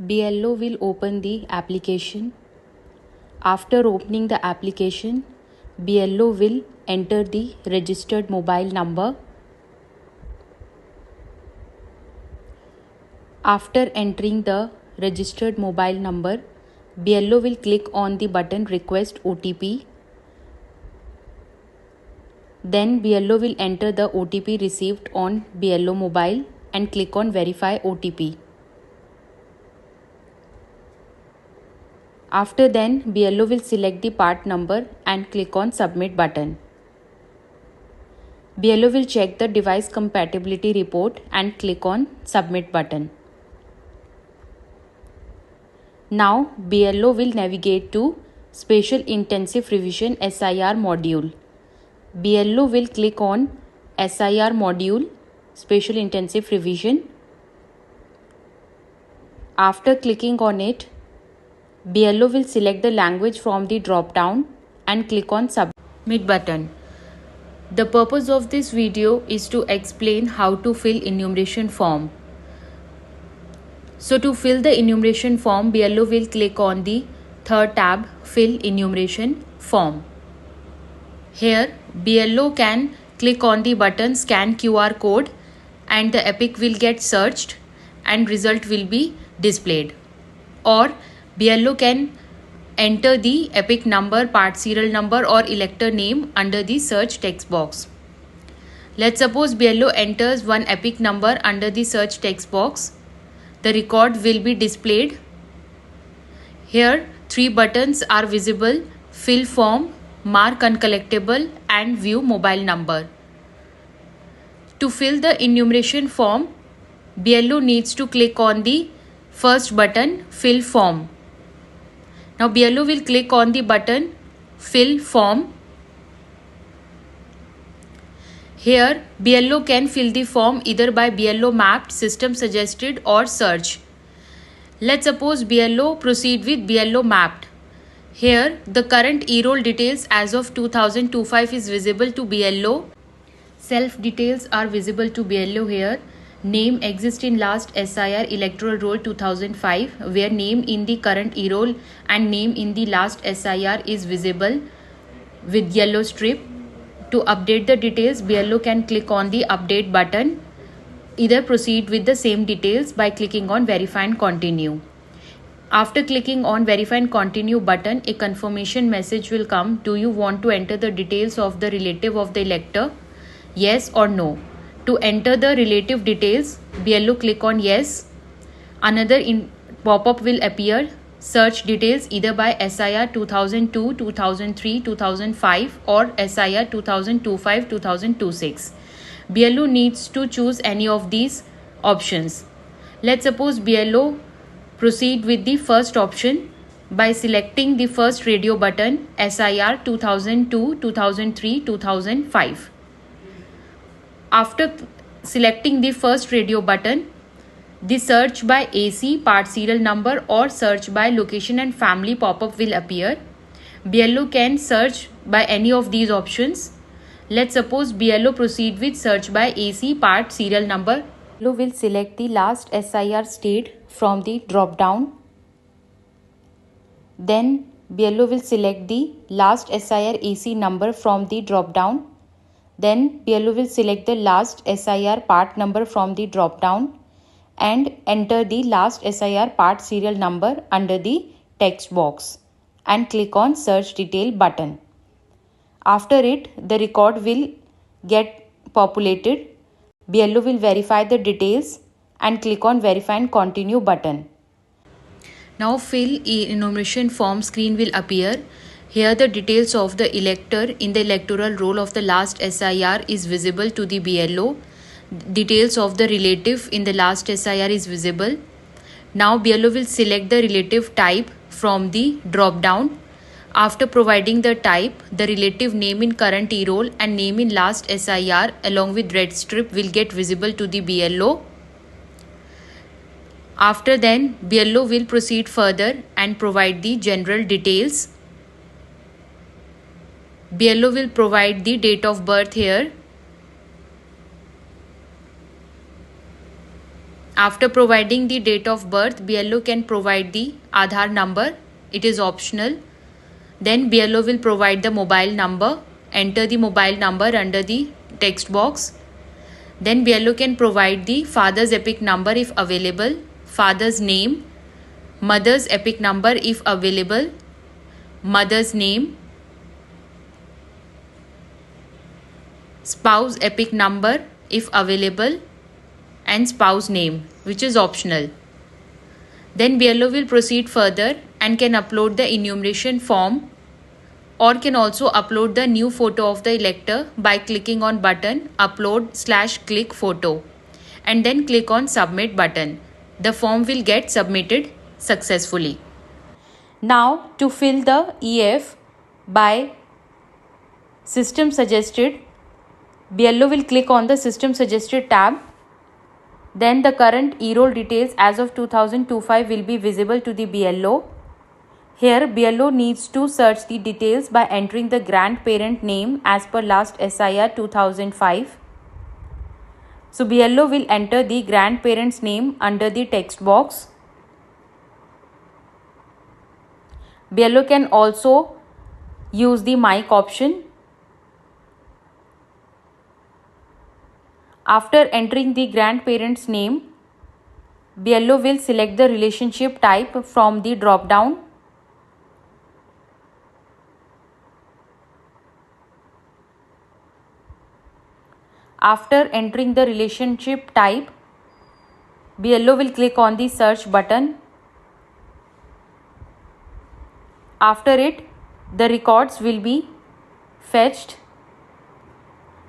BLO will open the application. After opening the application, BLO will enter the registered mobile number. After entering the registered mobile number, BLO will click on the button Request OTP. Then BLO will enter the OTP received on BLO mobile and click on Verify OTP. After then, BLO will select the part number and click on Submit button. BLO will check the device compatibility report and click on Submit button. Now, BLO will navigate to Special Intensive Revision SIR module. BLO will click on SIR module, Special Intensive Revision. After clicking on it, BLO will select the language from the drop-down and click on Submit button. The purpose of this video is to explain how to fill enumeration form. So to fill the enumeration form, BLO will click on the third tab, Fill Enumeration Form. Here, BLO can click on the button Scan QR code and the epic will get searched and result will be displayed. Or BLO can enter the epic number, part serial number or elector name under the search text box. Let's suppose BLO enters one epic number under the search text box. The record will be displayed. Here, three buttons are visible: Fill Form, Mark Uncollectible and View Mobile Number. To fill the enumeration form, BLO needs to click on the first button, Fill Form. Now BLO will click on the button Fill Form. Here BLO can fill the form either by BLO mapped, system suggested or search. Let's suppose BLO proceed with BLO mapped. Here the current e-roll details as of 2025 is visible to BLO. Self details are visible to BLO here. Name exists in last SIR electoral roll 2005, where name in the current e-roll and name in the last SIR is visible with yellow strip. To update the details, BLO can click on the update button. Either proceed with the same details by clicking on Verify and Continue. After clicking on Verify and Continue button, a confirmation message will come. Do you want to enter the details of the relative of the elector? Yes or no. To enter the relative details, BLO click on Yes. Another pop-up will appear. Search details either by SIR 2002, 2003, 2005 or SIR 2025, 2026. BLO needs to choose any of these options. Let's suppose BLO proceed with the first option by selecting the first radio button SIR 2002, 2003, 2005. After selecting the first radio button, the search by AC, part serial number or search by location and family pop-up will appear. BLO can search by any of these options. Let's suppose BLO proceed with search by AC, part serial number. BLO will select the last SIR state from the drop-down. Then BLO will select the last SIR AC number from the drop-down. Then BLO will select the last SIR part number from the drop-down and enter the last SIR part serial number under the text box and click on Search Detail button. After it, the record will get populated. BLO will verify the details and click on Verify and Continue button. Now fill enumeration form screen will appear. Here the details of the elector in the electoral roll of the last SIR is visible to the BLO. Details of the relative in the last SIR is visible. Now BLO will select the relative type from the drop down. After providing the type, the relative name in current e-roll and name in last SIR along with red strip will get visible to the BLO. After then, BLO will proceed further and provide the general details. BLO will provide the date of birth here. After providing the date of birth, BLO can provide the Aadhaar number. It is optional. Then BLO will provide the mobile number. Enter the mobile number under the text box. Then BLO can provide the father's EPIC number if available, father's name, mother's EPIC number if available, mother's name, spouse EPIC number if available, and spouse name, which is optional. Then BLO will proceed further and can upload the enumeration form or can also upload the new photo of the elector by clicking on button upload/click photo and then click on submit button. The form will get submitted successfully. Now to fill the EF by system suggested, BLO will click on the system suggested tab. Then the current e-roll details as of 2025 will be visible to the BLO. Here BLO needs to search the details by entering the grandparent name as per last SIR 2005. So BLO will enter the grandparent's name under the text box. BLO can also use the mic option. After entering the grandparent's name, BLO will select the relationship type from the drop-down. After entering the relationship type, BLO will click on the search button. After it, the records will be fetched.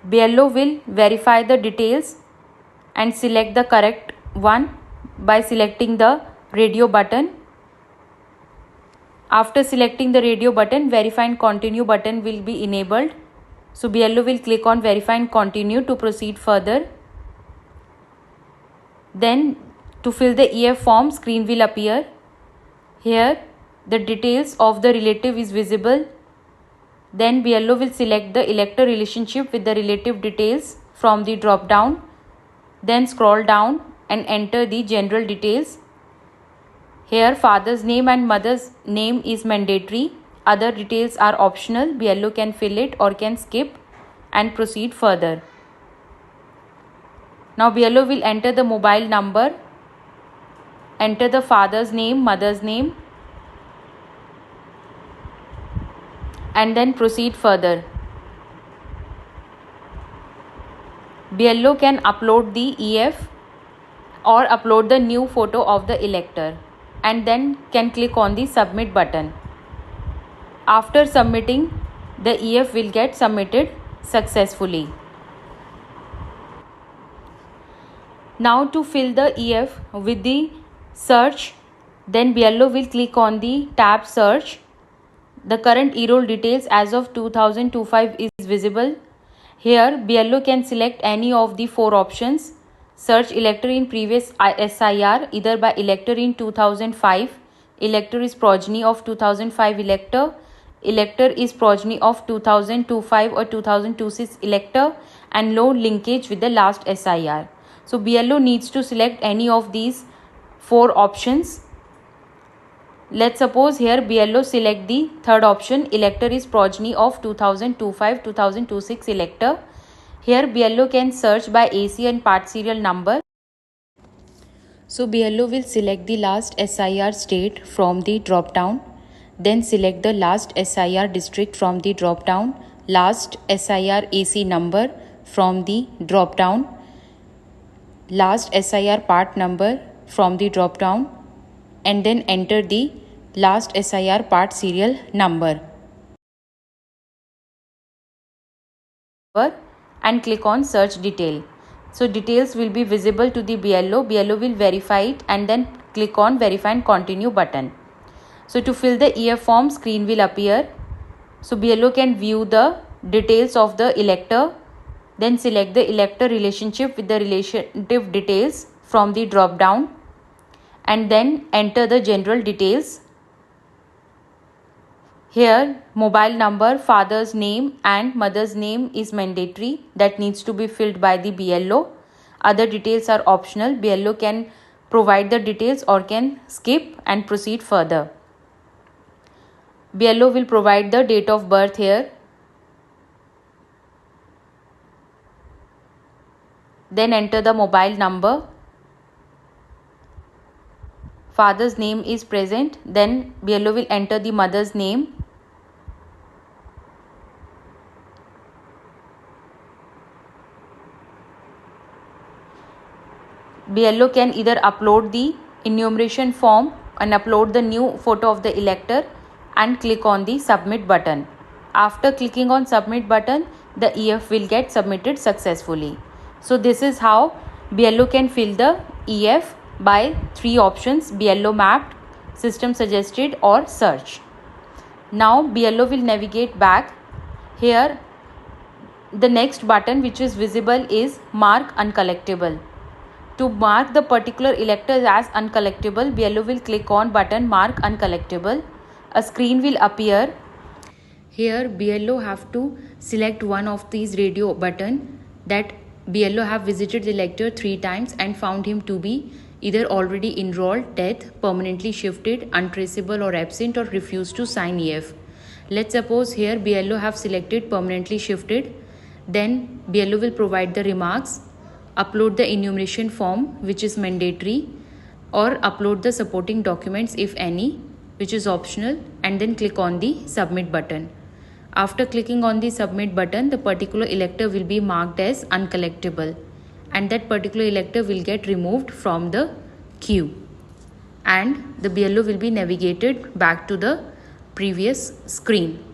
BLO will verify the details and select the correct one by selecting the radio button. After selecting the radio button, verify and continue button will be enabled. So BLO will click on verify and continue to proceed further. Then to fill the EF form, screen will appear. Here the details of the relative is visible. Then BLO will select the elector relationship with the relative details from the drop down. Then scroll down and enter the general details. Here father's name and mother's name is mandatory. Other details are optional. BLO can fill it or can skip and proceed further. Now BLO will enter the mobile number, enter the father's name, mother's name, and then proceed further. BLO can upload the EF or upload the new photo of the elector and then can click on the submit button. After submitting, the EF will get submitted successfully. Now to fill the EF with the search, then BLO will click on the tab search. The current e-roll details as of 2025 is visible. Here BLO can select any of the four options. Search elector in previous SIR either by elector in 2005, elector is progeny of 2005 elector, elector is progeny of 2025 or 2026 elector, and no linkage with the last SIR. So BLO needs to select any of these four options. Let's suppose here BLO select the third option, elector is progeny of 2025-2026 elector. Here BLO can search by AC and part serial number. So BLO will select the last SIR state from the drop down. Then select the last SIR district from the drop down, last SIR AC number from the drop down, last SIR part number from the drop down, and then enter the last SIR part serial number and click on search detail. So details will be visible to the BLO. BLO will verify it and then click on verify and continue button. So to fill the EF form, screen will appear. So BLO can view the details of the elector, then select the elector relationship with the relative details from the drop down and then enter the general details. Here mobile number, father's name and mother's name is mandatory, that needs to be filled by the BLO. Other details are optional. BLO can provide the details or can skip and proceed further. BLO will provide the date of birth here. Then enter the mobile number. Father's name is present. Then BLO will enter the mother's name. BLO can either upload the enumeration form and upload the new photo of the elector and click on the submit button. After clicking on submit button, the EF will get submitted successfully. So this is how BLO can fill the EF by 3 options: BLO mapped, system suggested or search. Now BLO will navigate back. Here the next button which is visible is mark uncollectible. To mark the particular elector as uncollectible, BLO will click on button mark uncollectible. A screen will appear. Here BLO have to select one of these radio button that BLO have visited the elector 3 times and found him to be either already enrolled, death, permanently shifted, untraceable or absent, or refused to sign EF. Let's suppose here BLO have selected permanently shifted. Then BLO will provide the remarks, upload the enumeration form which is mandatory, or upload the supporting documents if any, which is optional, and then click on the submit button. After clicking on the submit button, the particular elector will be marked as uncollectible and that particular elector will get removed from the queue and the BLO will be navigated back to the previous screen.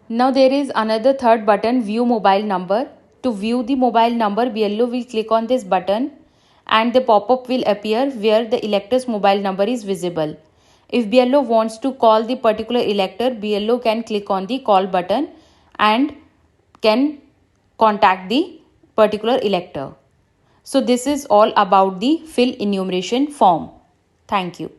Now there is another third button, view mobile number. To view the mobile number, BLO will click on this button and the pop-up will appear where the elector's mobile number is visible. If BLO wants to call the particular elector, BLO can click on the call button and can contact the particular elector. So this is all about the fill enumeration form. Thank you.